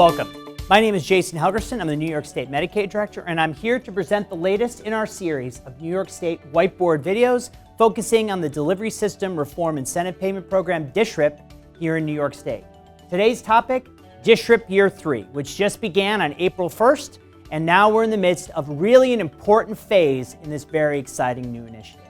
Welcome. My name is Jason Helgerson. I'm the New York State Medicaid Director, and I'm here to present the latest in our series of New York State whiteboard videos focusing on the Delivery System Reform Incentive Payment Program, DSRIP, here in New York State. Today's topic, DSRIP Year 3, which just began on April 1st, and now we're in the midst of really an important phase in this very exciting new initiative.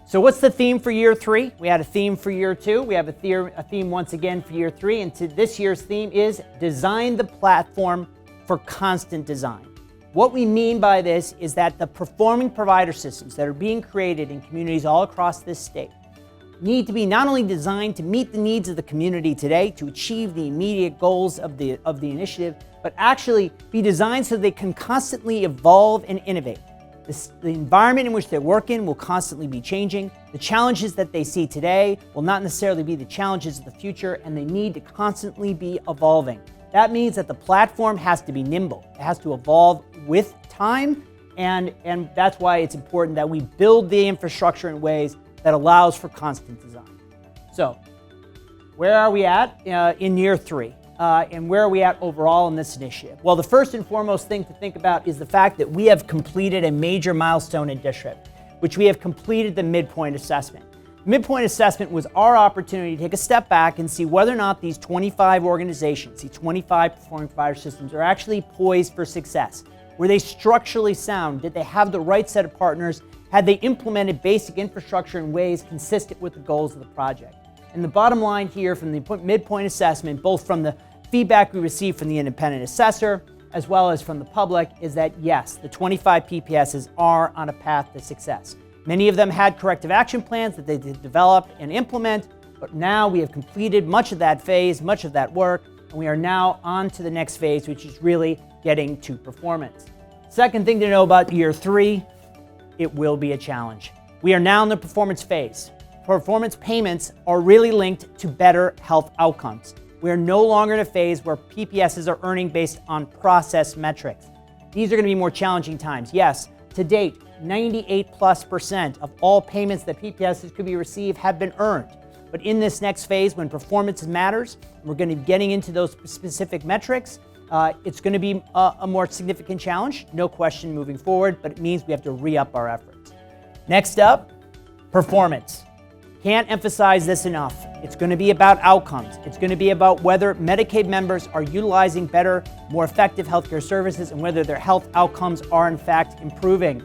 So what's the theme for Year 3? We had a theme for Year 2. We have a theme once again for Year 3. And this year's theme is Design the Platform for Constant Design. What we mean by this is that the performing provider systems that are being created in communities all across this state need to be not only designed to meet the needs of the community today, to achieve the immediate goals of the initiative, but actually be designed so they can constantly evolve and innovate. The environment in which they work in will constantly be changing. The challenges that they see today will not necessarily be the challenges of the future, and they need to constantly be evolving. That means that the platform has to be nimble. It has to evolve with time, and that's why it's important that we build the infrastructure in ways that allows for constant design. So, where are we at in Year 3? And where are we at overall in this initiative? Well, the first and foremost thing to think about is the fact that we have completed a major milestone in DSRIP, which we have completed the midpoint assessment. The midpoint assessment was our opportunity to take a step back and see whether or not these 25 organizations, these 25 performing provider systems, are actually poised for success. Were they structurally sound? Did they have the right set of partners? Had they implemented basic infrastructure in ways consistent with the goals of the project? And the bottom line here from the midpoint assessment, both from the feedback we received from the independent assessor as well as from the public, is that yes, the 25 PPSs are on a path to success. Many of them had corrective action plans that they did develop and implement, but now we have completed much of that phase, much of that work, and we are now on to the next phase, which is really getting to performance. Second thing to know about Year 3, it will be a challenge. We are now in the performance phase. Performance payments are really linked to better health outcomes. We are no longer in a phase where PPSs are earning based on process metrics. These are going to be more challenging times. Yes, to date, 98+% of all payments that PPSs could be received have been earned. But in this next phase, when performance matters, we're going to be getting into those specific metrics. It's going to be a more significant challenge, no question, moving forward, but it means we have to re-up our efforts. Next up, performance. Can't emphasize this enough. It's going to be about outcomes. It's going to be about whether Medicaid members are utilizing better, more effective healthcare services and whether their health outcomes are in fact improving.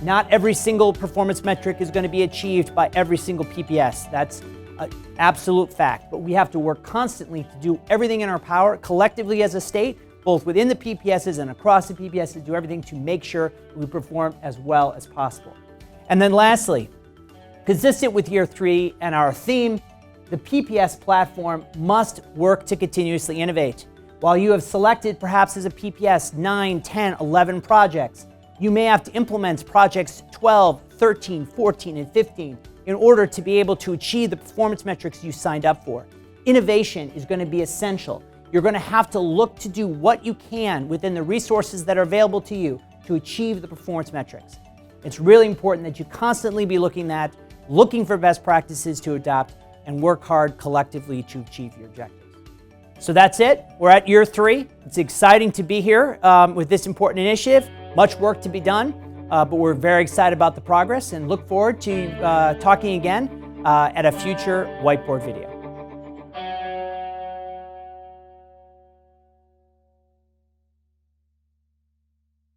Not every single performance metric is going to be achieved by every single PPS. That's an absolute fact. But we have to work constantly to do everything in our power, collectively as a state, both within the PPSs and across the PPSs, to do everything to make sure we perform as well as possible. And then lastly, consistent with Year 3 and our theme, the PPS platform must work to continuously innovate. While you have selected perhaps as a PPS 9, 10, 11 projects, you may have to implement projects 12, 13, 14, and 15 in order to be able to achieve the performance metrics you signed up for. Innovation is going to be essential. You're going to have to look to do what you can within the resources that are available to you to achieve the performance metrics. It's really important that you constantly be looking for best practices to adopt and work hard collectively to achieve your objectives. So that's it. We're at Year 3. It's exciting to be here with this important initiative. Much work to be done, but we're very excited about the progress and look forward to talking again at a future whiteboard video.